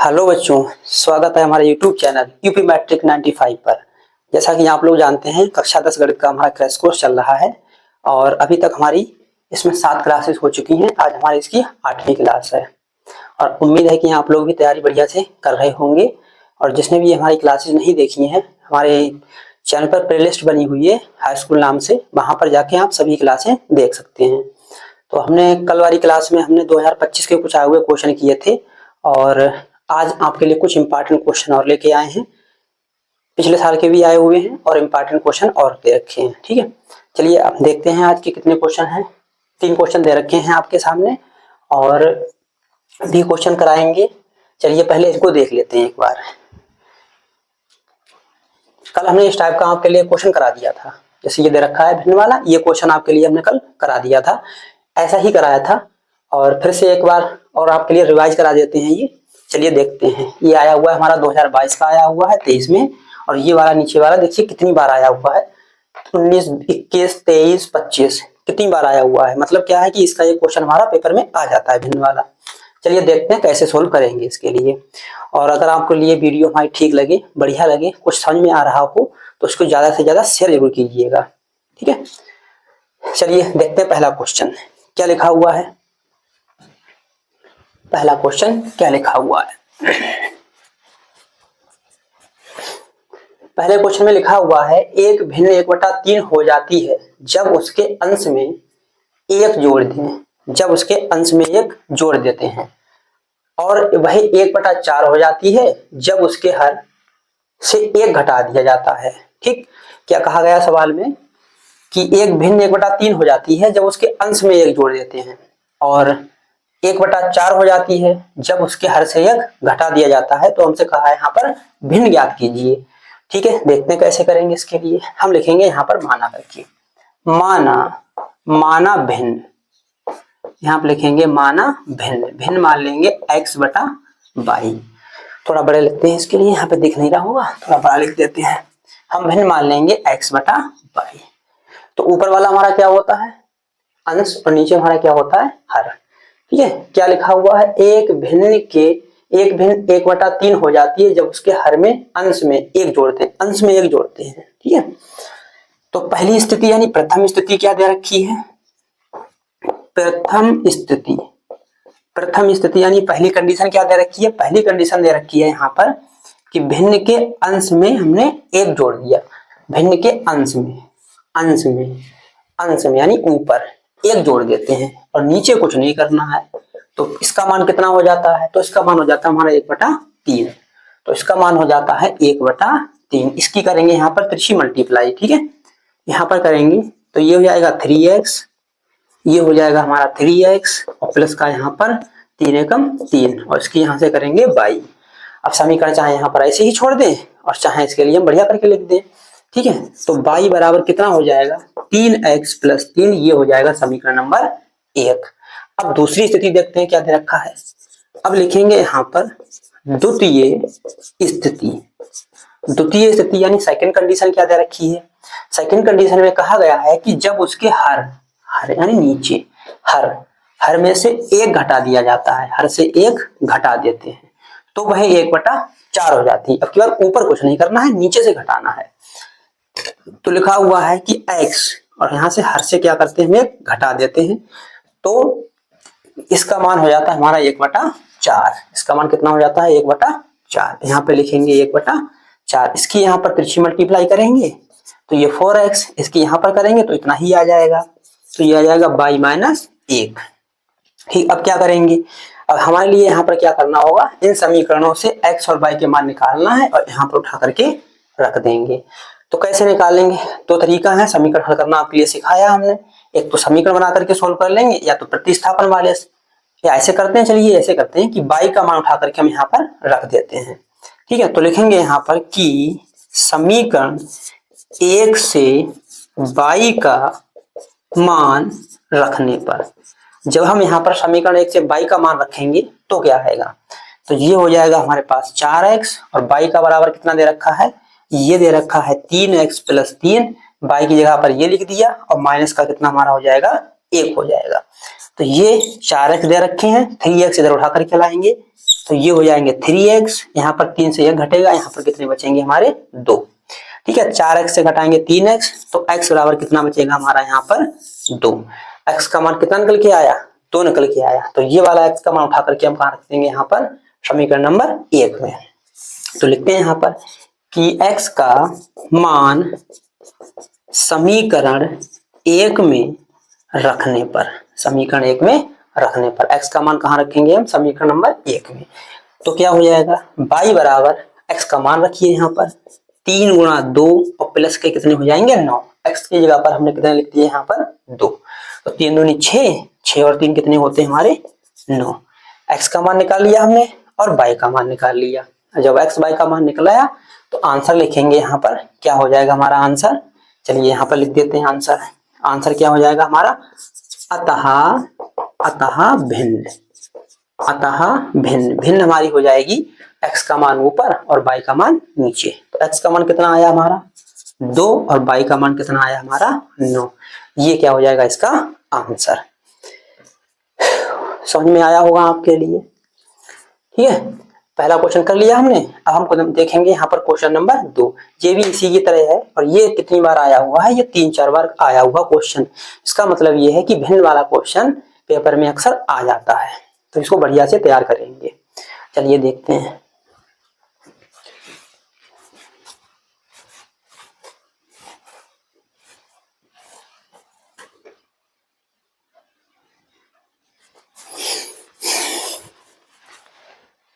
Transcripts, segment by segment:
Hello बच्चों, स्वागत है हमारे YouTube चैनल यूपी मैट्रिक 95 पर। जैसा कि आप लोग जानते हैं, कक्षा 10 गणित का हमारा क्रैश कोर्स चल रहा है और अभी तक हमारी इसमें 7 क्लासेस हो चुकी हैं। आज हमारी इसकी 8वीं क्लास है और उम्मीद है कि आप लोग भी तैयारी बढ़िया से कर रहे होंगे। और जिसने भी हमारी क्लासेस नहीं देखी हैं, हमारे चैनल पर प्लेलिस्ट बनी हुई है हाई स्कूल नाम से, वहाँ पर जाके आप सभी क्लासें देख सकते हैं। तो हमने कल वाली क्लास में हमने 2025 के कुछ आए हुए क्वेश्चन किए थे और आज आपके लिए कुछ इंपॉर्टेंट क्वेश्चन और लेके आए हैं। पिछले साल के भी आए हुए हैं और इंपॉर्टेंट क्वेश्चन और दे रखे हैं। ठीक है, चलिए अब देखते हैं आज के कितने क्वेश्चन हैं। 3 क्वेश्चन दे रखे हैं आपके सामने और भी क्वेश्चन कराएंगे। चलिए पहले इसको देख लेते हैं एक बार। कल हमने इस टाइप का आपके लिए क्वेश्चन करा दिया था, जैसे ये दे रखा है भिन्न वाला, ये क्वेश्चन आपके लिए हमने कल करा दिया था, ऐसा ही कराया था और फिर से एक बार और आपके लिए रिवाइज करा देते हैं। ये चलिए देखते हैं। ये आया हुआ है हमारा 2022 का आया हुआ है 23 में, और ये वाला नीचे वाला देखिए कितनी बार आया हुआ है, 19, 21, 23, 25 कितनी बार आया हुआ है। मतलब क्या है कि इसका ये क्वेश्चन हमारा पेपर में आ जाता है भिन्न वाला। चलिए देखते हैं कैसे सोल्व करेंगे इसके लिए। और अगर आपको लिए वीडियो हमारी ठीक लगे, बढ़िया लगे, कुछ समझ में आ रहा हो तो उसको ज्यादा से ज्यादा शेयर जरूर कीजिएगा। ठीक है, चलिए देखते हैं पहला क्वेश्चन क्या लिखा हुआ है। पहला क्वेश्चन क्या लिखा हुआ है। पहले क्वेश्चन में लिखा हुआ है एक भिन्न 1/3 हो जाती है जब उसके अंश में 1 जोड़ दें, जब उसके अंश में 1 जोड़ देते हैं, और वह 1/4 हो जाती है जब उसके हर से 1 घटा दिया जाता है। ठीक, क्या कहा गया सवाल में कि एक भिन्न 1/3 हो जाती है जब उसके अंश में 1 जोड़ देते हैं, और 1/4 हो जाती है जब उसके हर से 1 घटा दिया जाता है। तो हमसे कहा है यहाँ पर भिन्न ज्ञात कीजिए। ठीक है, देखते हैं कैसे करेंगे। इसके लिए हम लिखेंगे यहाँ पर माना करके, माना भिन्न, यहाँ पर लिखेंगे माना भिन्न, भिन्न मान लेंगे x/y। थोड़ा बड़े लिखते हैं इसके लिए, यहाँ पे दिख नहीं रहा होगा, थोड़ा बड़ा लिख देते हैं। हम भिन्न मान लेंगे x/y। तो ऊपर वाला हमारा क्या होता है अंश और नीचे हमारा क्या होता है हर। ठीक है, क्या लिखा हुआ है एक भिन्न 1/3 हो जाती है जब उसके हर में अंश में 1 जोड़ते हैं, अंश में 1 जोड़ते हैं। ठीक है, तो पहली स्थिति यानी प्रथम स्थिति क्या दे रखी है, प्रथम स्थिति यानी पहली कंडीशन क्या दे रखी है, पहली कंडीशन दे रखी है यहाँ पर कि भिन्न के अंश में हमने 1 जोड़ दिया, भिन्न के अंश में यानी ऊपर 1 जोड़ देते हैं और नीचे कुछ नहीं करना है। तो इसका मान कितना हो जाता है, तो इसका मान हो जाता है हमारा 1/3। तो इसका मान हो जाता है 1/3। इसकी करेंगे यहाँ पर त्रिची मल्टीप्लाई। ठीक है, यहाँ पर करेंगे तो ये हो जाएगा 3x, ये हो जाएगा हमारा 3x और प्लस का यहाँ पर 3 एकम 3, और इसकी यहाँ से करेंगे y। अब समीकरण चाहे यहाँ पर ऐसे ही छोड़ दें और चाहे इसके लिए हम बढ़िया करके लिख दें। ठीक है, तो y बराबर कितना हो जाएगा 3x + 3, ये हो जाएगा समीकरण नंबर 1। अब दूसरी स्थिति देखते हैं क्या दे रखा है। अब लिखेंगे यहाँ पर द्वितीय स्थिति यानी सेकंड कंडीशन क्या दे रखी है। सेकंड कंडीशन में कहा गया है कि जब उसके हर यानी नीचे हर में से 1 घटा दिया जाता है, हर से 1 घटा देते हैं तो वह 1/4 हो जाती है। अब की बार ऊपर कुछ नहीं करना है, नीचे से घटाना है। तो लिखा हुआ है कि x, और यहाँ से हर से क्या करते हैं 1 घटा देते हैं, तो इसका मान हो जाता है हमारा 1/4। इसका मान कितना हो जाता है 1/4। यहाँ पे लिखेंगे 1/4। इसकी यहाँ पर त्रिची मल्टीप्लाई करेंगे तो ये 4x, इसकी यहाँ पर करेंगे तो इतना ही आ जाएगा, तो ये आ जाएगा y - 1। ठीक, अब क्या करेंगे, अब हमारे लिए यहाँ पर क्या करना होगा, इन समीकरणों से x और y के मान निकालना है और यहाँ पर उठा करके रख देंगे। तो कैसे निकालेंगे, 2 तरीका है समीकरण हल करना, आपके लिए सिखाया हमने। एक तो समीकरण बना करके सोल्व कर लेंगे, या तो प्रतिस्थापन वाले, या ऐसे करते हैं। चलिए ऐसे करते हैं कि y का मान उठा करके हम यहाँ पर रख देते हैं। ठीक है, तो लिखेंगे यहाँ पर कि समीकरण 1 से y का मान रखने पर, जब हम यहाँ पर समीकरण 1 से y का मान रखेंगे तो क्या आएगा, तो ये हो जाएगा हमारे पास 4x, और y का बराबर कितना दे रखा है, ये दे रखा है 3x + 3, y की जगह पर ये लिख दिया और माइनस का कितना हमारा हो जाएगा 1 हो जाएगा। तो ये 4x दे रखे हैं, 3x इधर उठा करके लाएंगे तो ये हो जाएंगे 3x, यहाँ पर 3 से 1 घटेगा, यहाँ पर कितने बचेंगे हमारे 2। ठीक है, 4x से घटाएंगे 3x, तो x बराबर कितना बचेगा हमारा यहाँ पर 2। x का मान कितना निकल के आया, 2 निकल के आया। तो ये वाला x का मान उठा करके हम कहाँ रख देंगे, यहाँ पर समीकरण नंबर 1 में। तो लिखते हैं यहाँ पर कि x का मान समीकरण 1 में रखने पर, समीकरण 1 में रखने पर x का मान कहाँ रखेंगे हम, समीकरण नंबर 1 में। तो क्या हो जाएगा, y बराबर x का मान रखिए यहाँ पर 3 गुणा 2 और प्लस के कितने हो जाएंगे 9। x की जगह पर हमने कितने लिख दिए यहाँ पर 2। तो 3 दूनी 6, 6 और 3 कितने होते हैं हमारे 9। x का मान निकाल लिया हमने और y का मान निकाल लिया। जब x y का मान निकल आया तो आंसर लिखेंगे यहाँ पर, क्या हो जाएगा हमारा आंसर, चलिए यहाँ पर लिख देते हैं आंसर। आंसर क्या हो जाएगा हमारा, अतः भिन्न, अतः भिन्न, भिन्न हमारी हो जाएगी x का मान ऊपर और y का मान नीचे। तो x का मान कितना आया हमारा 2 और y का मान कितना आया हमारा 9। ये क्या हो जाएगा इसका आंसर। समझ में आया होगा आपके लिए। ठीक है, पहला क्वेश्चन कर लिया हमने। अब हम देखेंगे यहाँ पर क्वेश्चन नंबर 2। ये भी इसी की तरह है और ये कितनी बार आया हुआ है, ये 3-4 बार आया हुआ क्वेश्चन। इसका मतलब ये है कि भिन्न वाला क्वेश्चन पेपर में अक्सर आ जाता है, तो इसको बढ़िया से तैयार करेंगे। चलिए देखते हैं।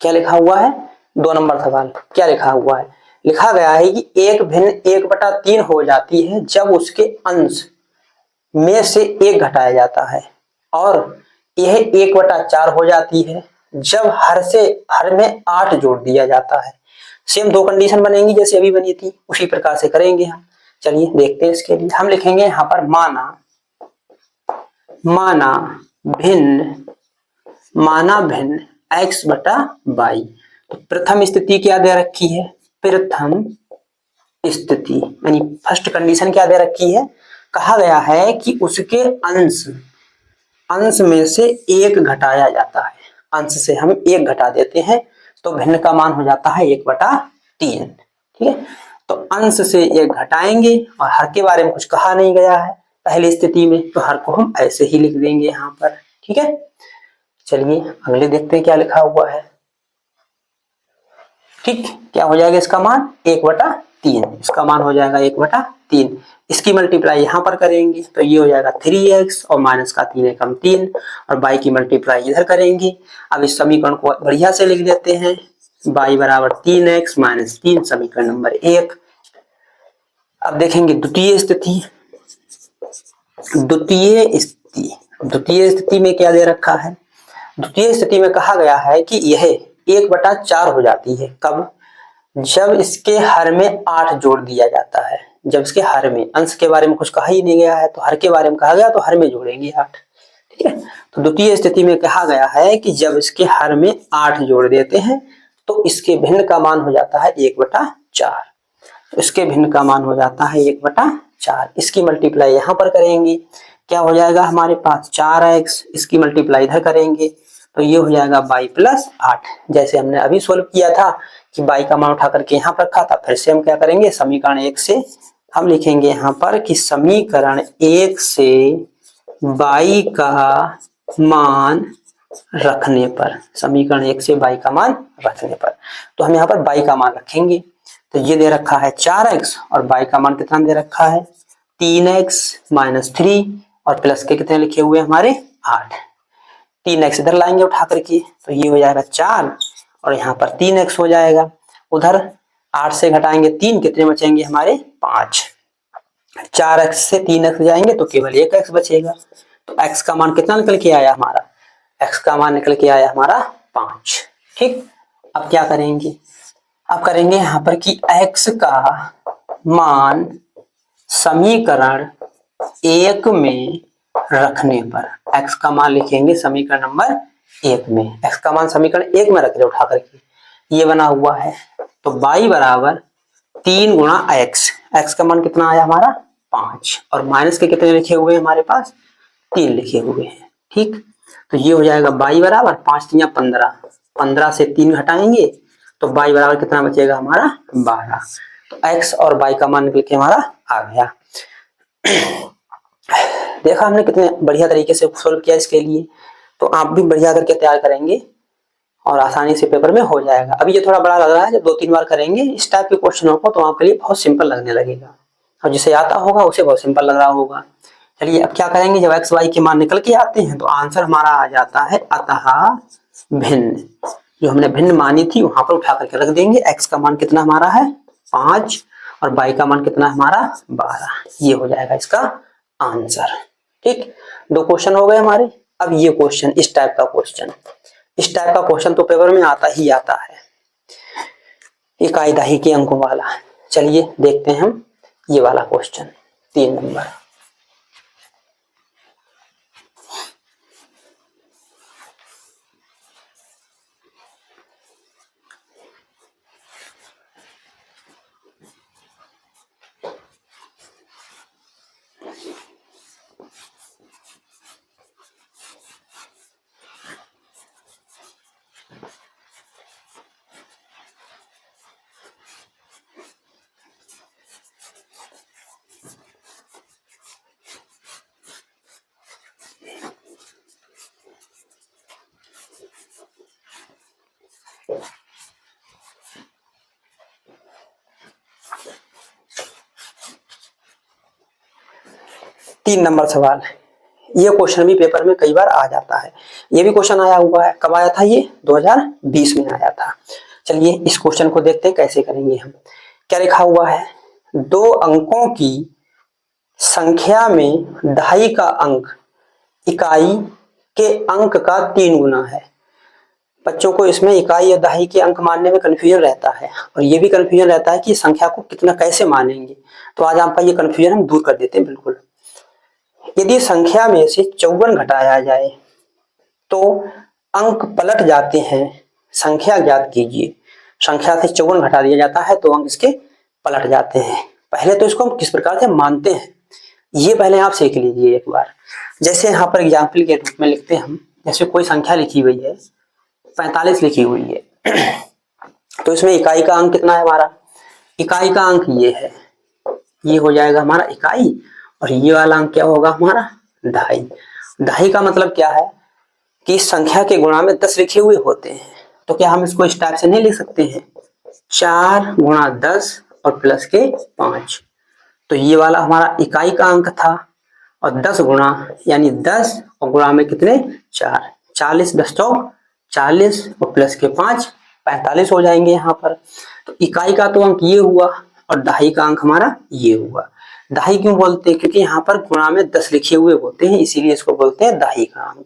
क्या लिखा हुआ है, 2 नंबर सवाल। क्या लिखा हुआ है, लिखा गया है कि एक भिन्न 1/3 हो जाती है जब उसके अंश में से 1 घटाया जाता है, और यह 1/4 हो जाती है जब हर में 8 जोड़ दिया जाता है। सेम 2 कंडीशन बनेंगी जैसे अभी बनी थी, उसी प्रकार से करेंगे हम। चलिए देखते हैं। इसके लिए हम लिखेंगे यहाँ पर माना भिन्न x/y। तो प्रथम स्थिति क्या दे रखी है, प्रथम स्थिति यानी फर्स्ट कंडीशन क्या दे रखी है, कहा गया है कि उसके अंश में से 1 घटाया जाता है। अंश से हम 1 घटा देते हैं तो भिन्न का मान हो जाता है 1/3। ठीक है, तो अंश से 1 घटाएंगे और हर के बारे में कुछ कहा नहीं गया है पहली स्थिति में, तो हर को हम ऐसे ही लिख देंगे यहाँ पर। ठीक है, चलिए अगले देखते हैं क्या लिखा हुआ है। ठीक, क्या हो जाएगा इसका मान 1/3, इसका मान हो जाएगा 1/3। इसकी मल्टीप्लाई यहाँ पर करेंगे तो ये हो जाएगा 3x और माइनस का 3 एकम 3 और y की मल्टीप्लाई इधर करेंगे। अब इस समीकरण को बढ़िया से लिख देते हैं, y बराबर 3x - 3, समीकरण नंबर 1। अब देखेंगे द्वितीय स्थिति। द्वितीय स्थिति में क्या दे रखा है, द्वितीय स्थिति में कहा गया है कि यह 1/4 हो जाती है। कब, जब इसके हर में 8 जोड़ दिया जाता है। जब इसके हर में, अंश के बारे में कुछ कहा ही नहीं गया है तो हर के बारे में कहा गया तो हर में जोड़ेंगे 8। ठीक है, तो द्वितीय स्थिति में कहा गया है कि जब इसके हर में 8 जोड़ देते हैं तो इसके भिन्न का मान हो जाता है 1/4। तो इसके भिन्न का मान हो जाता है 1/4। इसकी मल्टीप्लाई यहाँ पर करेंगे, क्या हो जाएगा हमारे पास 4x, इसकी मल्टीप्लाई इधर करेंगे तो ये हो जाएगा y + 8। जैसे हमने अभी सोल्व किया था कि y का मान उठा करके यहाँ पर रखा था, फिर से हम क्या करेंगे, समीकरण 1 से हम लिखेंगे यहाँ पर कि समीकरण 1 से y का मान रखने पर, समीकरण 1 से y का मान रखने पर, तो हम यहाँ पर y का मान रखेंगे। तो ये दे रखा है 4x और y का मान कितना दे रखा है 3x - 3 और प्लस के कितने लिखे हुए हमारे 8। 3x इधर लाएंगे उठा करके तो ये हो जाएगा 4 और यहाँ पर 3x हो जाएगा। उधर 8 से घटाएंगे 3, कितने बचेंगे हमारे 5। 4x से 3x जाएंगे तो केवल 1x बचेगा। तो x का मान कितना निकल के आया हमारा, x का मान निकल के आया हमारा 5। ठीक, अब क्या करेंगे, अब करेंगे यहाँ पर कि x का मान समीकरण 1 में रखने पर, x का मान लिखेंगे समीकरण नंबर 1 में। x का मान समीकरण 1 में रख दे उठा करके, ये बना हुआ है। तो y बराबर 3 गुणा x, x का मान कितना आया हमारा 5 और माइनस के कितने लिखे हुए हमारे पास 3 लिखे हुए हैं। ठीक, तो ये हो जाएगा y बराबर 5 × 3 = 15 15 से 3 घटाएंगे तो y बराबर कितना बचेगा हमारा 12। तो x और y का मान निकल के हमारा आ गया। देखा हमने कितने बढ़िया तरीके से सोल्व किया इसके लिए। तो आप भी बढ़िया करके तैयार करेंगे और आसानी से पेपर में हो जाएगा। अभी ये थोड़ा बड़ा लग रहा है, जब 2-3 बार करेंगे इस टाइप के क्वेश्चनों को तो आपके लिए बहुत सिंपल लगने लगेगा और जिसे आता होगा उसे बहुत सिंपल लग रहा होगा। चलिए अब क्या करेंगे, जब x y के मान निकल के आते हैं तो आंसर हमारा आ जाता है अतः भिन्न। जो हमने भिन्न मानी थी वहां पर उठा करके रख देंगे। x का मान कितना हमारा है 5 और y का मान कितना हमारा 12। ये हो जाएगा इसका आंसर। ठीक, 2 क्वेश्चन हो गए हमारे। अब ये क्वेश्चन, इस टाइप का क्वेश्चन तो पेपर में आता ही आता है, इकाई दहाई के अंकों वाला। चलिए देखते हैं हम ये वाला क्वेश्चन 3 नंबर। तीन नंबर सवाल। ये क्वेश्चन भी पेपर में कई बार आ जाता है। ये भी क्वेश्चन आया हुआ है, कब आया था ये 2020 में आया था। चलिए इस क्वेश्चन को देखते हैं कैसे करेंगे हम। क्या लिखा हुआ है, 2 अंकों की संख्या में दहाई का अंक इकाई के अंक का 3 गुना है। बच्चों को इसमें इकाई या दहाई के अंक मानने में कंफ्यूजन रहता है और ये भी कंफ्यूजन रहता है कि संख्या को कितना कैसे मानेंगे। तो आज आपका ये कंफ्यूजन हम दूर कर देते हैं बिल्कुल। यदि संख्या में से 54 घटाया जाए तो अंक पलट जाते हैं। संख्या ज्ञात कीजिए। संख्या से 54 घटा दिया जाता है तो अंक इसके पलट जाते हैं। पहले तो इसको हम किस प्रकार से मानते हैं ये पहले आप सीख लीजिए एक बार। जैसे यहाँ पर एग्जाम्पल के रूप में लिखते हैं हम, जैसे कोई संख्या लिखी हुई है 45 लिखी हुई है तो इसमें इकाई का अंक कितना है हमारा, इकाई का अंक ये है, ये हो जाएगा हमारा इकाई और ये वाला अंक क्या होगा हमारा दहाई। दहाई का मतलब क्या है कि संख्या के गुणा में 10 लिखे हुए होते हैं। तो क्या हम इसको इस टाइप से नहीं लिख सकते हैं 4 गुणा 10 और प्लस के 5। तो ये वाला हमारा इकाई का अंक था और 10 गुणा यानी 10 और गुणा में कितने 4, 40 10 चौक 40 और प्लस के 5 45 हो जाएंगे यहाँ पर। तो इकाई का तो अंक ये हुआ और दहाई का अंक हमारा ये हुआ। दहाई क्यों बोलते हैं, क्योंकि यहाँ पर गुणा में 10 लिखे हुए होते हैं इसीलिए इसको बोलते हैं दहाई का अंक।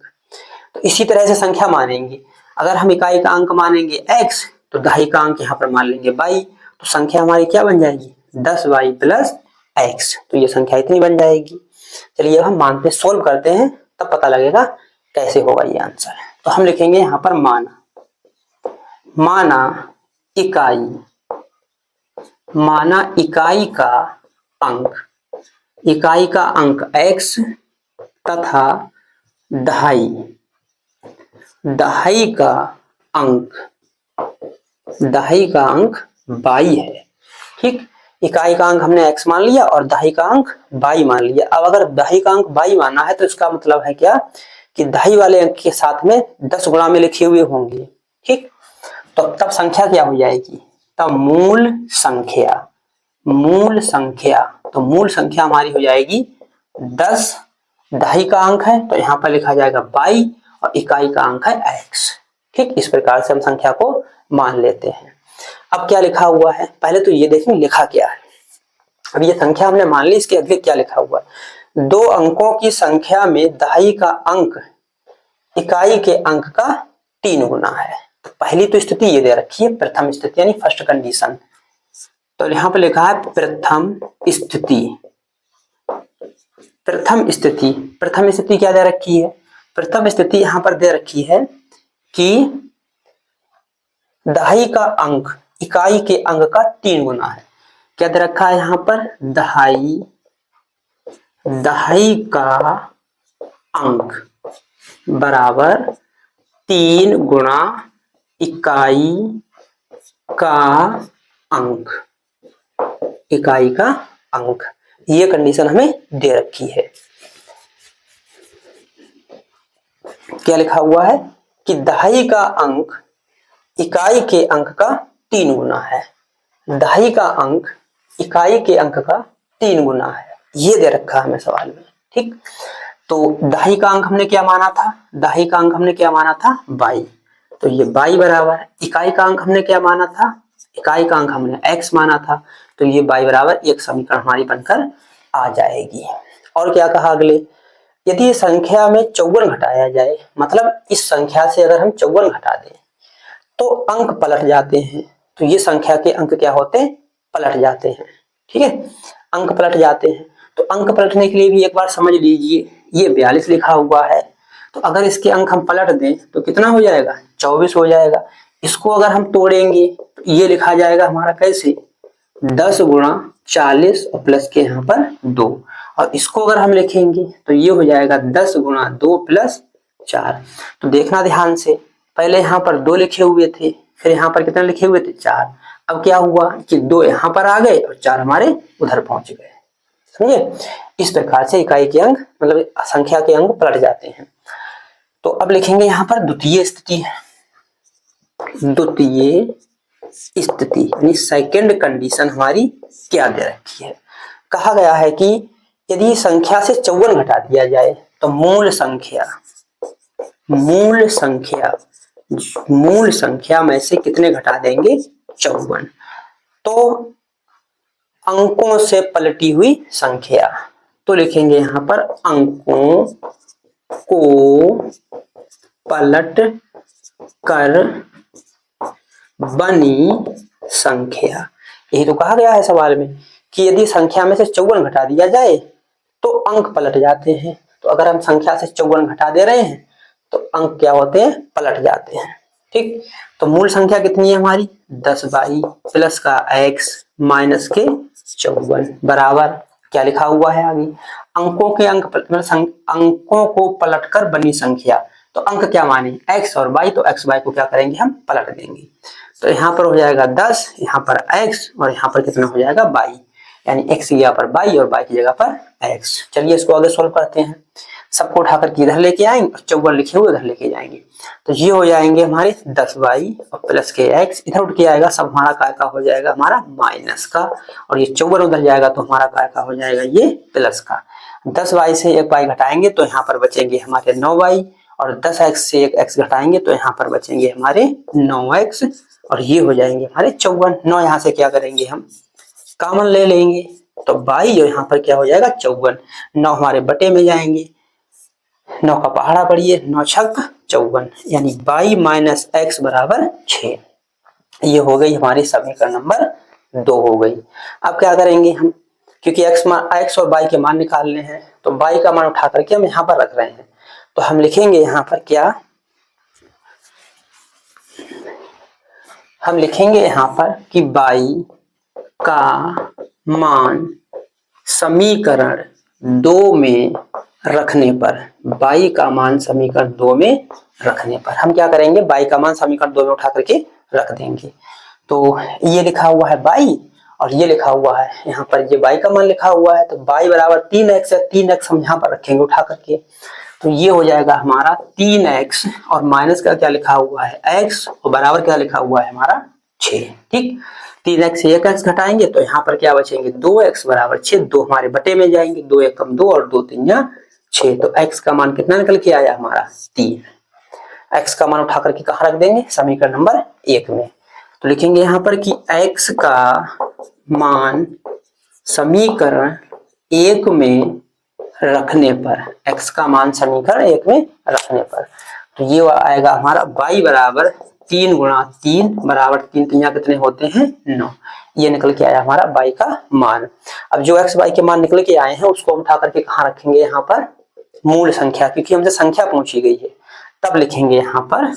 तो इसी तरह से संख्या मानेंगे। अगर हम इकाई का अंक मानेंगे x तो दहाई का अंक यहाँ पर मान लेंगे y। तो संख्या हमारी क्या बन जाएगी 10y प्लस x। तो ये संख्या इतनी बन जाएगी। चलिए अब हम मानते सोल्व करते हैं तब पता लगेगा कैसे होगा ये आंसर। तो हम लिखेंगे यहाँ पर माना इकाई का अंक, इकाई का अंक x तथा दहाई का अंक y है। ठीक, इकाई का अंक हमने x मान लिया और दहाई का अंक y मान लिया। अब अगर दहाई का अंक y माना है तो इसका मतलब है क्या कि दहाई वाले अंक के साथ में 10 गुणा में लिखे हुए होंगे। ठीक, तो तब संख्या क्या हो जाएगी, तब मूल संख्या। तो मूल संख्या हमारी हो जाएगी 10, दहाई का अंक है तो यहाँ पर लिखा जाएगा y और इकाई का अंक है x। ठीक, इस प्रकार से हम संख्या को मान लेते हैं। अब क्या लिखा हुआ है पहले तो ये देखें लिखा क्या है। अब ये संख्या हमने मान ली, इसके अगले क्या लिखा हुआ है, 2 अंकों की संख्या में दहाई का अंक इकाई के अंक का 3 गुना है। तो पहली तो स्थिति ये दे रखी है प्रथम स्थिति यानी फर्स्ट कंडीशन। तो यहाँ पर लिखा है प्रथम स्थिति क्या दे रखी है, प्रथम स्थिति यहाँ पर दे रखी है कि दहाई का अंक इकाई के अंक का 3 गुना है। क्या दे रखा है यहाँ पर दहाई का अंक बराबर 3 गुणा इकाई का अंक, इकाई का अंक, ये कंडीशन हमें दे रखी है। क्या लिखा हुआ है कि दहाई का अंक इकाई के अंक का 3 गुना है। दहाई का अंक इकाई के अंक का 3 गुना है, ये दे रखा है हमें सवाल में। ठीक, तो दहाई का अंक हमने क्या माना था, दहाई का अंक हमने क्या माना था 22, तो ये 22 बराबर इकाई का अंक हमने क्या माना था, इकाई का अंक हमने x माना था, तो ये 22 बराबर एक समीकरण हमारी बनकर आ जाएगी। और क्या कहा अगले, यदि संख्या में 54 घटाया जाए, मतलब इस संख्या से अगर हम 54 घटा दें तो अंक पलट जाते हैं, तो ये संख्या के अंक क्या होते हैं, पलट जाते हैं। ठीक है, अंक पलट जाते हैं, तो अंक पलटने के लिए भी एक बार समझ लीजिए, ये 42 लिखा हुआ है, तो अगर इसके अंक हम पलट दें तो कितना हो जाएगा, 24 हो जाएगा। इसको अगर हम तोड़ेंगे तो ये लिखा जाएगा हमारा कैसे, 10 गुणा 40 और प्लस के यहाँ पर 2, और इसको अगर हम लिखेंगे तो ये हो जाएगा 10 गुणा 2 प्लस 4। तो देखना ध्यान से, पहले यहाँ पर 2 लिखे हुए थे, फिर यहाँ पर कितने लिखे हुए थे 4, अब क्या हुआ कि 2 यहाँ पर आ गए और 4 हमारे उधर पहुंच गए। समझे, इस प्रकार से इकाई के अंक मतलब संख्या के अंक पलट जाते हैं। तो अब लिखेंगे यहाँ पर द्वितीय स्थिति, द्वितीय स्थिति यानी सेकंड कंडीशन हमारी क्या दे रखी है। कहा गया है कि यदि संख्या से 54 घटा दिया जाए तो मूल संख्या में से कितने घटा देंगे, 54, तो अंकों से पलटी हुई संख्या, तो लिखेंगे यहाँ पर अंकों को पलट कर बनी संख्या। यही तो कहा गया है सवाल में कि यदि संख्या में से 54 घटा दिया जाए तो अंक पलट जाते हैं, तो अगर हम संख्या से 54 घटा दे रहे हैं तो अंक क्या होते हैं, पलट जाते हैं। ठीक, तो मूल संख्या कितनी है हमारी 10/22 प्लस का x माइनस के 54 बराबर क्या लिखा हुआ है आगे, अंकों के अंक अंकों को पलटकर बनी संख्या, तो अंक क्या माने x और y, तो x y को क्या करेंगे हम पलट देंगे, तो यहाँ पर हो जाएगा 10, यहाँ पर x और यहाँ पर कितना हो जाएगा y, यानी x की जगह पर y और y की जगह पर x। चलिए इसको आगे सोल्व करते हैं, सबको उठाकर के इधर लेके आएंगे और 54 लिखे हुए इधर लेके जाएंगे, तो ये हो जाएंगे हमारे 10y और प्लस के x, इधर उठ के आएगा सब हमारा काय का हो जाएगा हमारा माइनस का, और ये 54 उधर जाएगा तो हमारा काय का हो जाएगा ये प्लस का। 10y से एक y घटाएंगे तो यहाँ पर बचेंगे हमारे 9y, और 10x से एक x घटाएंगे तो यहाँ पर बचेंगे हमारे 9x, और ये हो जाएंगे हमारे 54। 9 यहाँ से क्या करेंगे हम कॉमन ले लेंगे, तो 22 और यहाँ पर क्या हो जाएगा 54, 9 हमारे बटे में जाएंगे, 9 का पहाड़ा पढ़िए, 9 छक 54, यानी 22 माइनस x बराबर 6। ये हो गई हमारी समीकरण नंबर 2 हो गई। अब क्या करेंगे हम, क्योंकि x और y के मान निकालने हैं, तो y का मान उठा करके हम यहाँ पर रख रहे हैं, तो हम लिखेंगे यहाँ पर क्या, हम लिखेंगे यहाँ पर कि y का मान समीकरण 2 में रखने पर, y का मान समीकरण 2 में रखने पर हम क्या करेंगे, y का मान समीकरण 2 में उठा करके रख देंगे। तो ये लिखा हुआ है y और ये लिखा हुआ है यहाँ पर, ये y का मान लिखा हुआ है, तो y बराबर 3x है, 3x हम यहाँ पर रखेंगे उठा करके, तो ये हो जाएगा हमारा 3x और माइनस का क्या लिखा हुआ है x और बराबर क्या लिखा हुआ है हमारा 6। ठीक, 3x से 1x घटाएंगे तो यहाँ पर क्या बचेंगे 2x बराबर 6, 2 हमारे बटे में जाएंगे, 2 1 कम 2 और 2 3 6, तो x का मान कितना निकल के आया हमारा 3। x का मान उठा करके कहाँ रख देंगे, समीकरण नंबर 1 में, तो लिखेंगे यहाँ पर कि x का मान समीकरण 1 में रखने पर, x का मान समीकरण 1 में रखने पर, तो ये आएगा हमारा y बराबर 3 गुणा 3 बराबर 3 3 कितने होते हैं 9, ये निकल के आया हमारा y का मान। अब जो x y के मान निकल के आए हैं उसको उठा करके कहाँ रखेंगे, यहाँ पर मूल संख्या, क्योंकि हमसे संख्या पूछी गई है, तब लिखेंगे यहाँ पर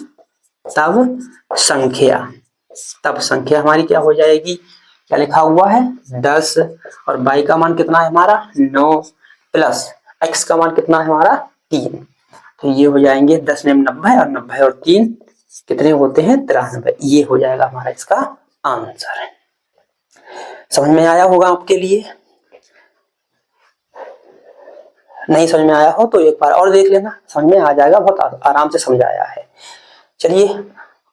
तब संख्या हमारी क्या हो जाएगी, क्या लिखा हुआ है 10 और y का मान कितना है हमारा 9 प्लस x का मान कितना है हमारा 3, तो ये हो जाएंगे 10 में 90 और 90 और 3 कितने होते हैं? 93। ये हो जाएगा हमारा इसका आंसर। समझ में आया होगा आपके लिए? नहीं समझ में आया हो तो एक बार और देख लेना, समझ में आ जाएगा, बहुत आराम से समझाया है। चलिए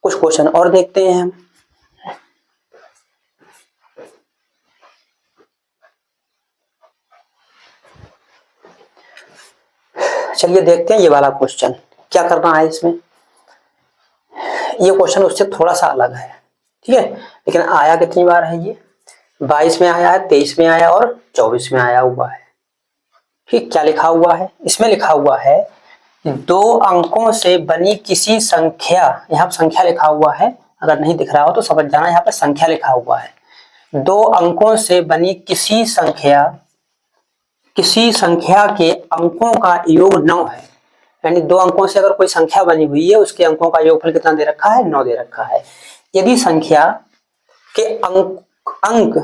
कुछ क्वेश्चन और देखते हैं हम। चलिए देखते हैं ये वाला क्वेश्चन क्या करना है इसमें। ये क्वेश्चन उससे थोड़ा सा अलग है, ठीक है, लेकिन आया कितनी बार है ये? 22 में आया है, 23 में आया और 24 में आया हुआ है। ठीक, क्या लिखा हुआ है इसमें? लिखा हुआ है 2 अंकों से बनी किसी संख्या, यहाँ संख्या लिखा हुआ है, अगर नहीं दिख रहा हो तो समझ जाना, यहाँ पर संख्या लिखा हुआ है। 2 अंकों से बनी किसी संख्या के अंकों का योग 9 है। यानी 2 अंकों से अगर कोई संख्या बनी हुई है, उसके अंकों का योगफल कितना दे रखा है? 9 दे रखा है। यदि संख्या के अंक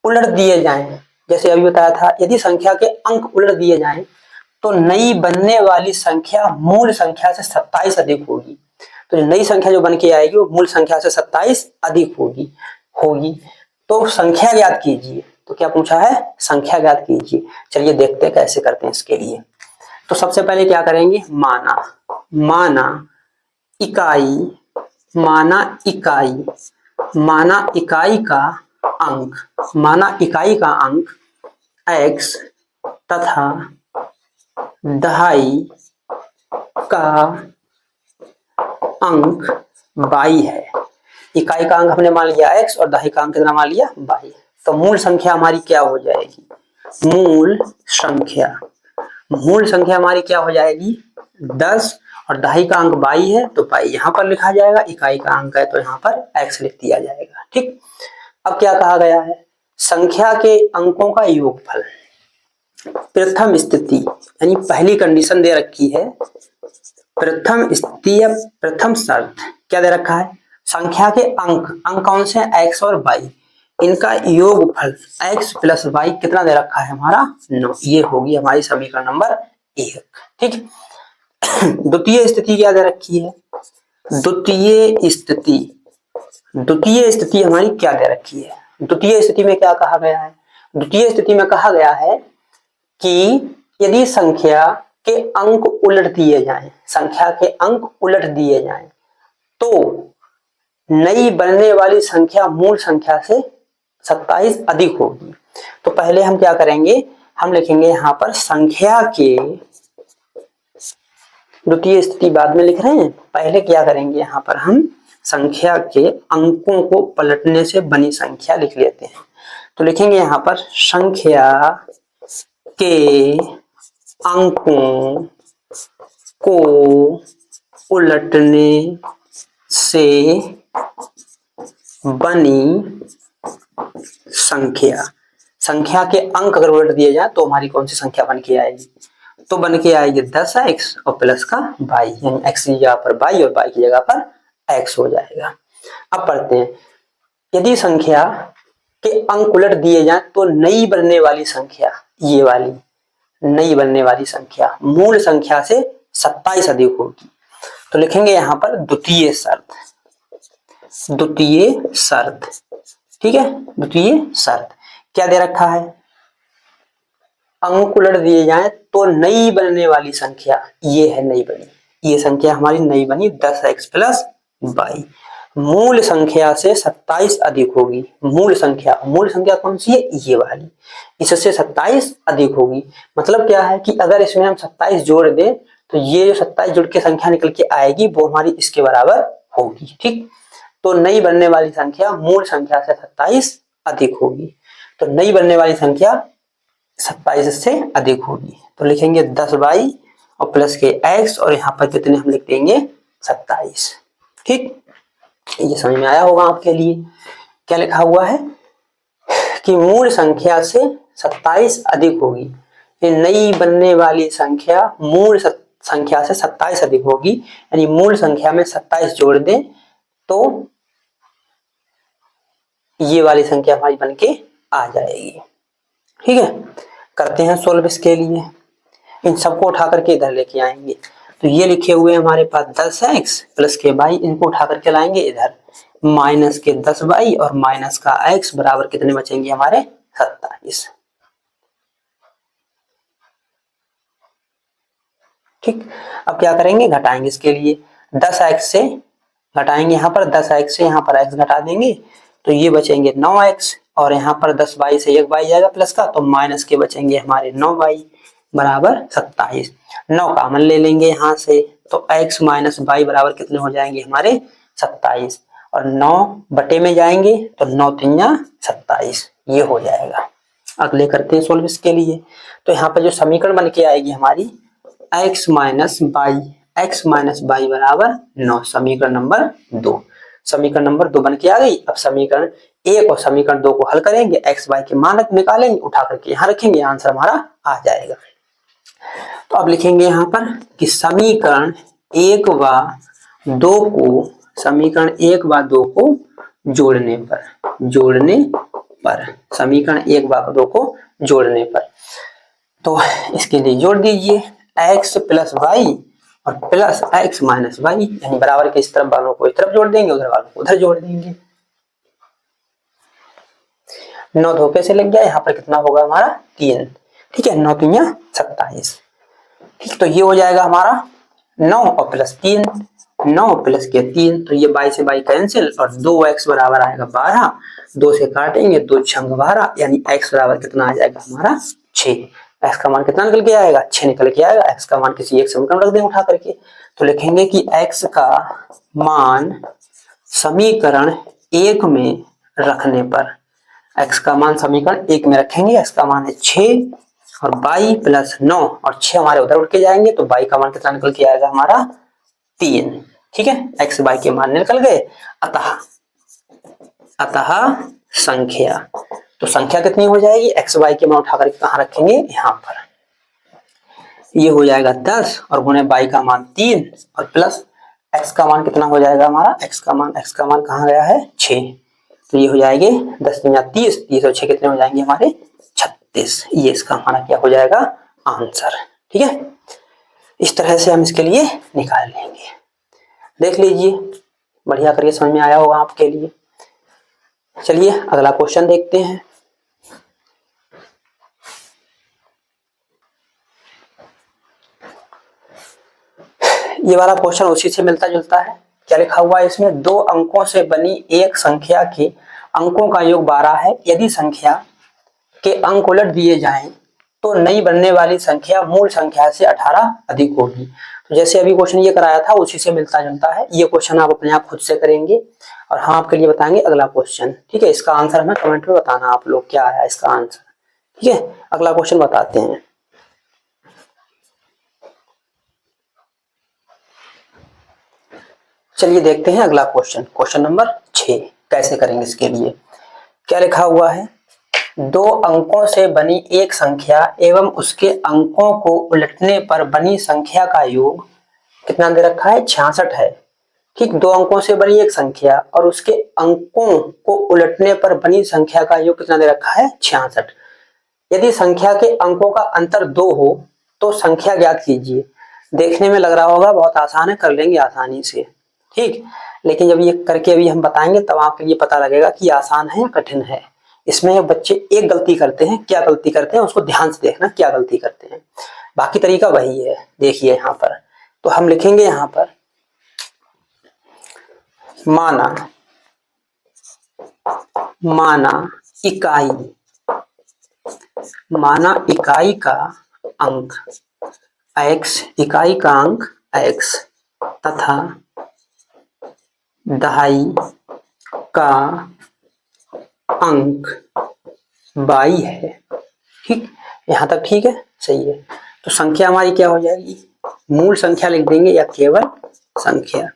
उलट दिए जाएं, जैसे अभी बताया था, यदि संख्या के अंक उलट दिए जाएं तो नई बनने वाली संख्या मूल संख्या से 27 अधिक होगी। तो नई संख्या जो बन के आएगी वो मूल संख्या से 27 अधिक होगी। तो संख्या ज्ञात कीजिए। तो क्या पूछा है? संख्या ज्ञात कीजिए। चलिए देखते हैं कैसे करते हैं इसके लिए। तो सबसे पहले क्या करेंगे? माना इकाई का अंक x तथा दहाई का अंक y है। इकाई का अंक हमने मान लिया x और दहाई का अंक कितना मान लिया? y। तो मूल संख्या हमारी क्या हो जाएगी? मूल संख्या हमारी क्या हो जाएगी? 10 और दहाई का अंक y है तो y यहाँ पर लिखा जाएगा, इकाई का अंक है तो यहाँ पर x लिख दिया जाएगा। ठीक, अब क्या कहा गया है? संख्या के अंकों का योगफल। प्रथम स्थिति यानी पहली कंडीशन दे रखी है, प्रथम स्थिति या प्रथम शर्त क्या दे रखा है? संख्या के अंक कौन से हैं? x और y, इनका योगफल x प्लस y कितना दे रखा है हमारा? 9। ये होगी हमारी समीकरण नंबर 1। ठीक, द्वितीय स्थिति क्या दे रखी है? द्वितीय स्थिति हमारी क्या दे रखी है? द्वितीय स्थिति में क्या कहा गया है? द्वितीय स्थिति में कहा गया है कि यदि संख्या के अंक उलट दिए जाएं तो नई बनने वाली संख्या मूल संख्या से 27 अधिक होगी। तो पहले हम क्या करेंगे? हम लिखेंगे यहाँ पर संख्या के, द्वितीय स्थिति बाद में लिख रहे हैं, पहले क्या करेंगे? यहाँ पर हम संख्या के अंकों को पलटने से बनी संख्या लिख लेते हैं। तो लिखेंगे यहाँ पर संख्या के अंकों को उलटने से बनी संख्या के अंक अगर उलट दिए जाए तो हमारी कौन सी संख्या बन के आएगी? तो बन के आएगी 10x और प्लस का y, यानी x की जगह पर y और y की जगह पर x हो जाएगा। अब पढ़ते हैं, यदि संख्या के अंक उलट दिए जाएं तो नई बनने वाली संख्या, ये वाली नई बनने वाली संख्या मूल संख्या से 27 अधिक होगी। तो लिखेंगे यहाँ पर द्वितीय शर्त। ठीक है, द्वितीय शर्त क्या दे रखा है? अंक उलट दिए जाएं तो नई बनने वाली संख्या, ये है नई बनी, ये संख्या हमारी नई बनी 10x प्लस y मूल संख्या से 27 अधिक होगी। मूल संख्या कौन सी है? ये वाली, इससे 27 अधिक होगी। मतलब क्या है कि अगर इसमें हम 27 जोड़ दें तो ये जो 27 जुड़ के संख्या निकल के आएगी वो हमारी इसके बराबर होगी। ठीक, तो नई बनने वाली संख्या मूल संख्या से 27 अधिक होगी। तो नई बनने वाली संख्या 27 से अधिक होगी। तो लिखेंगे 10y और प्लस के x और यहाँ पर कितने हम लिख देंगे? 27। ठीक, ये समझ में आया होगा आपके लिए। क्या लिखा हुआ है कि मूल संख्या से 27 अधिक होगी। ये नई बनने वाली संख्या मूल संख्या से 27 अधिक होगी, यानी मूल संख्या में 27 जोड़ दें तो ये वाली संख्या हमारी बन के आ जाएगी। ठीक है, करते हैं सोल्व इसके लिए। इन सबको उठा करके इधर लेके आएंगे। तो ये लिखे हुए हमारे पास 10x प्लस के वाई, इनको उठा करके लाएंगे इधर, माइनस के 10y और माइनस का x बराबर कितने बचेंगे हमारे 27। ठीक, अब क्या करेंगे, घटाएंगे इसके लिए, 10x से घटाएंगे, यहाँ पर 10x से यहाँ पर x घटा देंगे तो ये बचेंगे 9x, और यहाँ पर 10y से 1y जाएगा प्लस का, तो माइनस के बचेंगे हमारे 9y बराबर 27। 9 कॉमन ले लेंगे यहाँ से, तो x माइनस y बराबर कितने हो जाएंगे हमारे 27, और 9 बटे में जाएंगे तो 9 तिया 27, ये हो जाएगा। अगले करते हैं सोल्व इसके लिए। तो यहाँ पर जो समीकरण बन के आएगी हमारी x माइनस वाई बराबर 9, समीकरण नंबर 2। समीकरण नंबर 2 बन के आ गई। अब समीकरण 1 और समीकरण 2 को हल करेंगे, x y के मान निकालेंगे, उठा करके यहाँ रखेंगे, आंसर हमारा आ जाएगा। तो अब लिखेंगे यहाँ पर कि समीकरण 1 व 2 को जोड़ने पर समीकरण 1 व 2 को जोड़ने पर, तो इसके लिए जोड़ दीजिए x प्लस वाई और प्लस x माइनस वाई, यानी बराबर के इस तरफ वालों को इस तरफ जोड़ देंगे, उधर वालों को उधर जोड़ देंगे। 9 धोखे से लग गया, यहाँ पर कितना होगा हमारा 3, ठीक है, 9 तिया 27। ठीक, तो ये हो जाएगा हमारा 9 और प्लस 3, 9 प्लस के 3, तो ये 22 से 22 कैंसिल, और 2x बराबर आएगा 12, 2 से काटेंगे 2 छंग 12, यानी x बराबर कितना आ जाएगा हमारा 6। x का मान कितना निकल के आएगा, 6 निकल के आएगा। x का मान किसी एक समीकरण रख देंगे उठा करके, तो लिखेंगे कि x का मान समीकरण 1 में रखने पर, x का मान समीकरण 1 में रखेंगे, x का मान है 6 और y प्लस 9 और 6 हमारे उधर उठ के जाएंगे, तो y का मान कितना निकल के आएगा हमारा 3। ठीक है, x y के मान निकल गए। अतः संख्या, तो संख्या कितनी हो जाएगी, x y के मान उठा करके कहाँ रखेंगे, यहाँ पर, ये हो जाएगा 10 और गुणे y का मान 3 और प्लस x का मान कितना हो जाएगा हमारा, x का मान कहाँ गया है 6, तो ये हो जाएंगे 10 या 30, 30 और 6 कितने हो जाएंगे हमारे 36। ये इसका हमारा क्या हो जाएगा आंसर। ठीक है, इस तरह से हम इसके लिए निकाल लेंगे। देख लीजिए, बढ़िया करके समझ में आया होगा आपके लिए। चलिए अगला क्वेश्चन देखते हैं। ये वाला क्वेश्चन उसी से मिलता जुलता है। क्या लिखा हुआ है इसमें, 2 अंकों से बनी एक संख्या के अंकों का योग 12 है। यदि संख्या के अंक उलट दिए जाएं तो नई बनने वाली संख्या मूल संख्या से 18 अधिक होगी। तो जैसे अभी क्वेश्चन ये कराया था उसी से मिलता जुलता है। ये क्वेश्चन आप अपने आप खुद से करेंगे और हम आपके लिए बताएंगे अगला क्वेश्चन। ठीक है, इसका आंसर हमें कमेंट में बताना आप लोग क्या आया इसका आंसर। ठीक है, अगला क्वेश्चन बताते हैं। चलिए देखते हैं अगला क्वेश्चन, क्वेश्चन नंबर 6 कैसे करेंगे इसके लिए। क्या लिखा हुआ है, 2 अंकों से बनी एक संख्या एवं उसके अंकों को उलटने पर बनी संख्या का योग कितना दे रखा है, 66 है। ठीक, 2 अंकों से बनी एक संख्या और उसके अंकों को उलटने पर बनी संख्या का योग कितना दे रखा है, 66। यदि संख्या के अंकों का अंतर 2 हो तो संख्या ज्ञात कीजिए। देखने में लग रहा होगा बहुत आसान है, कर लेंगे आसानी से। ठीक, लेकिन जब ये करके अभी हम बताएंगे तब आपके लिए पता लगेगा कि आसान है या कठिन है। इसमें बच्चे एक गलती करते हैं, क्या गलती करते हैं उसको ध्यान से देखना, क्या गलती करते हैं, बाकी तरीका वही है। देखिए यहाँ पर तो हम लिखेंगे यहाँ पर माना इकाई का अंक x, इकाई का अंक x तथा दहाई का अंक y है। ठीक, यहाँ तक ठीक है, सही है। तो संख्या हमारी क्या हो जाएगी, मूल संख्या लिख देंगे या केवल संख्या,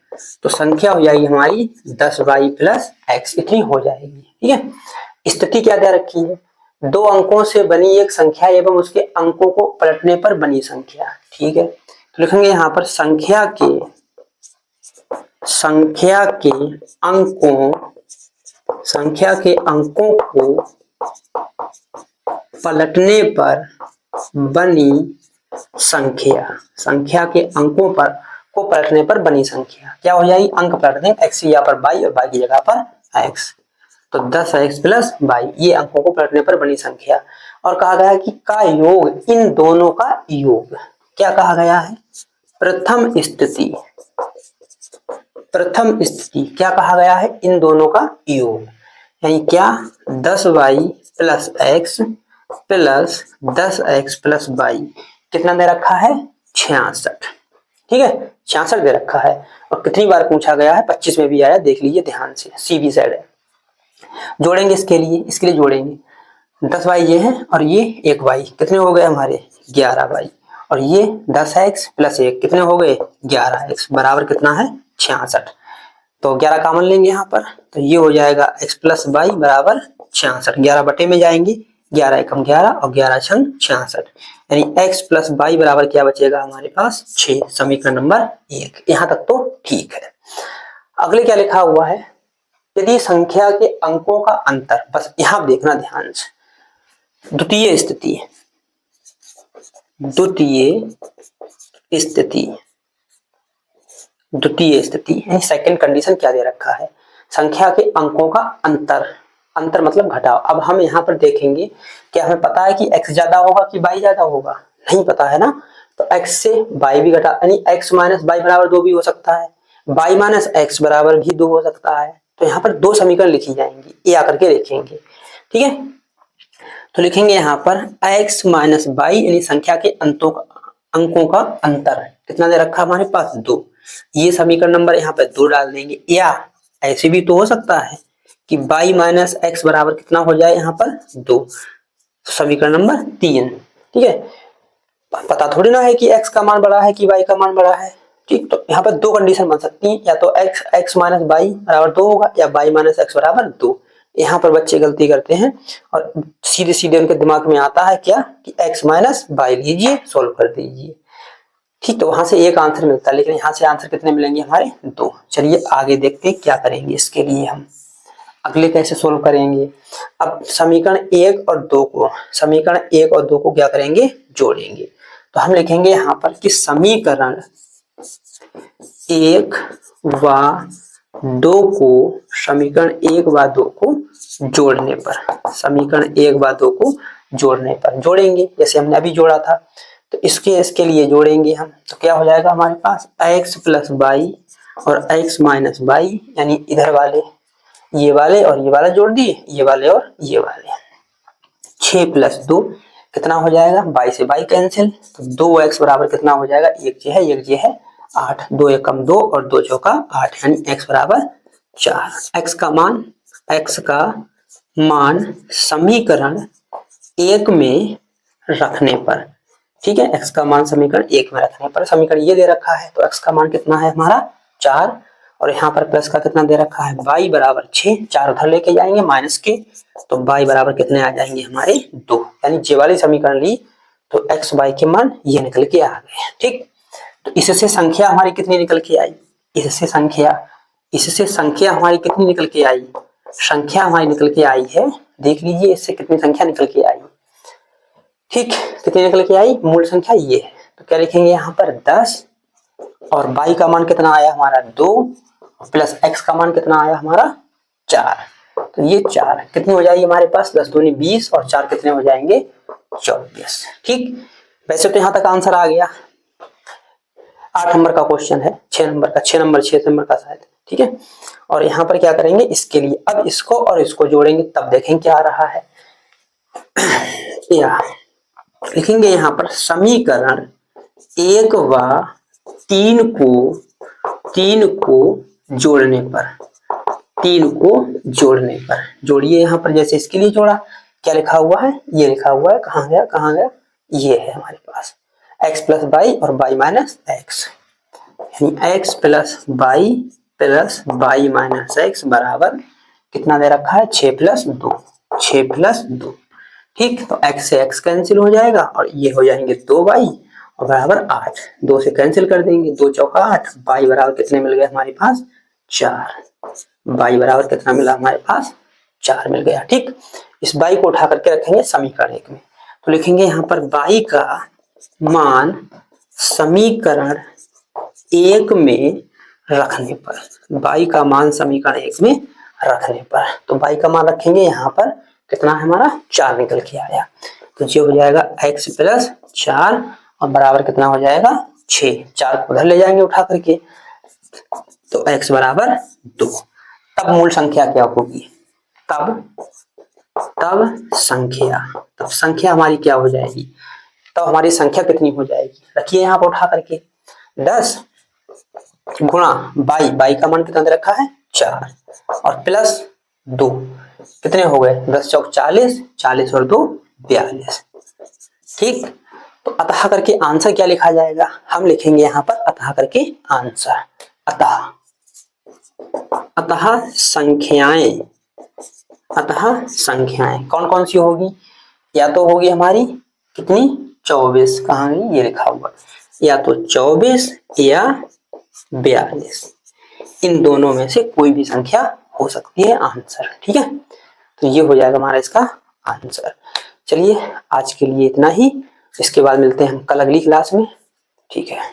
तो संख्या हो जाएगी हमारी 10y प्लस x, इतनी हो जाएगी। ठीक है, स्थिति क्या दे रखी है, 2 अंकों से बनी एक संख्या एवं उसके अंकों को पलटने पर बनी संख्या। ठीक है, तो लिखेंगे यहाँ पर संख्या के अंकों को पलटने पर बनी संख्या, संख्या के अंकों पर को पलटने पर बनी संख्या क्या हो जाएगी, अंक पलट देंगे, x यहाँ पर y और y की जगह पर x, तो 10x प्लस y, ये अंकों को पलटने पर बनी संख्या। और कहा गया है कि का योग, इन दोनों का योग, क्या कहा गया है, प्रथम स्थिति, प्रथम स्थिति क्या कहा गया है, इन दोनों का योग, यानी क्या 10y plus x plus 10x plus y कितना दे रखा है, 66, ठीक है 66 दे रखा है। और कितनी बार पूछा गया है, 25 में भी आया, देख लीजिए ध्यान से, सी बी साइड है। जोड़ेंगे इसके लिए जोड़ेंगे 10y ये है और ये 1y, कितने हो गए हमारे 11y, और ये 10x प्लस 1 कितने हो गए 11x, बराबर कितना है 66। तो 11 कॉमन लेंगे यहाँ पर, तो ये हो जाएगा x प्लस y बराबर 66, 11 बटे में जाएंगे, 11 एकम 11 और 11 छंग 66, यानी x प्लस y बराबर क्या बचेगा हमारे पास 6, समीकरण नंबर 1। यहाँ तक तो ठीक है। अगले क्या लिखा हुआ है, यदि संख्या के अंकों का अंतर, बस यहाँ देखना ध्यान से, द्वितीय स्थिति, द्वितीय स्थिति, द्वितीय स्थिति सेकंड कंडीशन क्या दे रखा है, संख्या के अंकों का अंतर, अंतर मतलब घटाव। अब हम यहाँ पर देखेंगे कि हमें पता है कि x ज्यादा होगा कि y ज्यादा होगा, नहीं पता है ना, तो x से y भी घटा, यानी x माइनस y बराबर 2 भी हो सकता है, y माइनस x बराबर भी 2 हो सकता है। तो यहाँ पर 2 समीकरण लिखी जाएंगी, ये आकर के लिखेंगे, ठीक है। तो लिखेंगे यहाँ पर x माइनस y, यानी संख्या के अंकों का अंतर कितना दे रखा हमारे पास 2, ये समीकरण नंबर यहाँ पे 2 डाल देंगे। या ऐसे भी तो हो सकता है कि y माइनस एक्स बराबर कितना हो जाए यहाँ पर 2, समीकरण नंबर 3, ठीक है। पता थोड़ी ना है कि x का मान बड़ा है कि y का मान बड़ा है, ठीक। तो यहाँ पर 2 कंडीशन बन सकती हैं, या तो x माइनस y बराबर 2 होगा, या y माइनस एक्स बराबर 2। यहाँ पर बच्चे गलती करते हैं और सीधे सीधे उनके दिमाग में आता है क्या कि x माइनस y लीजिए, सोल्व कर दीजिए, ठीक। तो वहां से एक आंसर मिलता है, लेकिन यहाँ से आंसर कितने मिलेंगे हमारे 2। चलिए आगे देखते हैं क्या करेंगे इसके लिए, हम अगले कैसे सोल्व करेंगे। अब समीकरण 1 और 2 को, समीकरण 1 और 2 को क्या करेंगे, जोड़ेंगे। तो हम लिखेंगे यहाँ पर कि समीकरण 1 व 2 को, समीकरण 1 व 2 को जोड़ने पर, समीकरण 1 व 2 को जोड़ने पर जोड़ेंगे, जैसे हमने अभी जोड़ा था। तो इसके लिए जोड़ेंगे हम, तो क्या हो जाएगा हमारे पास x प्लस y और x माइनस y, यानी इधर वाले ये वाले और ये वाला जोड़ दिए, ये वाले और ये वाले, 6 प्लस 2 कितना हो जाएगा, y से y कैंसिल, तो 2x बराबर कितना हो जाएगा, एक ये है 8, 2 एकम 2 और 2 चौका 8, यानी x बराबर 4। x का मान समीकरण 1 में रखने पर, ठीक है, x का मान समीकरण 1 में रखने पर, समीकरण ये दे रखा है, तो x का मान कितना है हमारा 4, और यहाँ पर प्लस का कितना दे रखा है y बराबर 6, 4 उधर लेके जाएंगे माइनस के, तो y बराबर कितने आ जाएंगे हमारे 2, यानी ये वाली समीकरण ली तो x y के मान ये निकल के आ गए, ठीक। तो इससे संख्या हमारी कितनी निकल के आई, इससे संख्या हमारी कितनी निकल के आई, संख्या हमारी निकल के आई है, देख लीजिए इससे कितनी संख्या निकल के आई, ठीक, कितनी निकल के आई, मूल संख्या ये है। तो क्या लिखेंगे यहाँ पर 10, और y का मान कितना आया हमारा 2, प्लस x का मान कितना आया हमारा 4, तो ये 4 कितनी हो जाएगी हमारे पास, 10 दूनी 20 और 4 कितने हो जाएंगे 24, ठीक। वैसे तो यहाँ तक आंसर आ गया। 8 नंबर का क्वेश्चन है, 6 नंबर का शायद, ठीक है। और यहाँ पर क्या करेंगे इसके लिए, अब इसको और इसको जोड़ेंगे, तब देखें क्या आ रहा है। या लिखेंगे यहाँ पर समीकरण 1 व 3 को जोड़ने पर, 3 को जोड़ने पर जोड़िए यहाँ पर, जैसे इसके लिए जोड़ा, क्या लिखा हुआ है, ये लिखा हुआ है, कहाँ गया, ये है हमारे पास x प्लस y और y माइनस एक्स, यानी x plus y minus x बराबर कितना दे रखा है 6 प्लस 2, ठीक। तो x से x कैंसिल हो जाएगा और ये हो जाएंगे 2y और बराबर 8, 2 से कैंसिल कर देंगे, 2 चौका 8, y बराबर कितने मिल गए हमारे पास 4, y बराबर कितना मिला हमारे पास 4 मिल गया, ठीक। इस y को उठा करके रखेंगे समीकरण 1 में, तो लिखेंगे यहाँ पर y का मान समीकरण 1 में रखने पर, y का मान समीकरण 1 में रखने पर, तो y का मान रखेंगे यहाँ पर कितना है हमारा 4 निकल के आया, तो ये हो जाएगा x प्लस 4 और बराबर कितना हो जाएगा 6, 4 को उधर ले जाएंगे उठा करके, तो x बराबर 2। तब मूल संख्या क्या होगी, तब संख्या हमारी क्या हो जाएगी, तब हमारी संख्या कितनी हो जाएगी, रखिए यहाँ पर उठा करके 10 गुणा y का मान कितना दे रखा है 4 और प्लस 2, कितने हो गए 10 चौक 40, 40 और 2 42। ठीक, तो अतः करके आंसर क्या लिखा जाएगा, हम लिखेंगे यहाँ पर अतः करके आंसर, अतः संख्याएं कौन कौन सी होगी, या तो होगी हमारी कितनी 24, कहाँ गई ये लिखा हुआ, या तो 24 या 42, इन दोनों में से कोई भी संख्या हो सकती है आंसर। ठीक है, तो ये हो जाएगा हमारा इसका आंसर। चलिए आज के लिए इतना ही, इसके बाद मिलते हैं हम कल अगली क्लास में। ठीक है।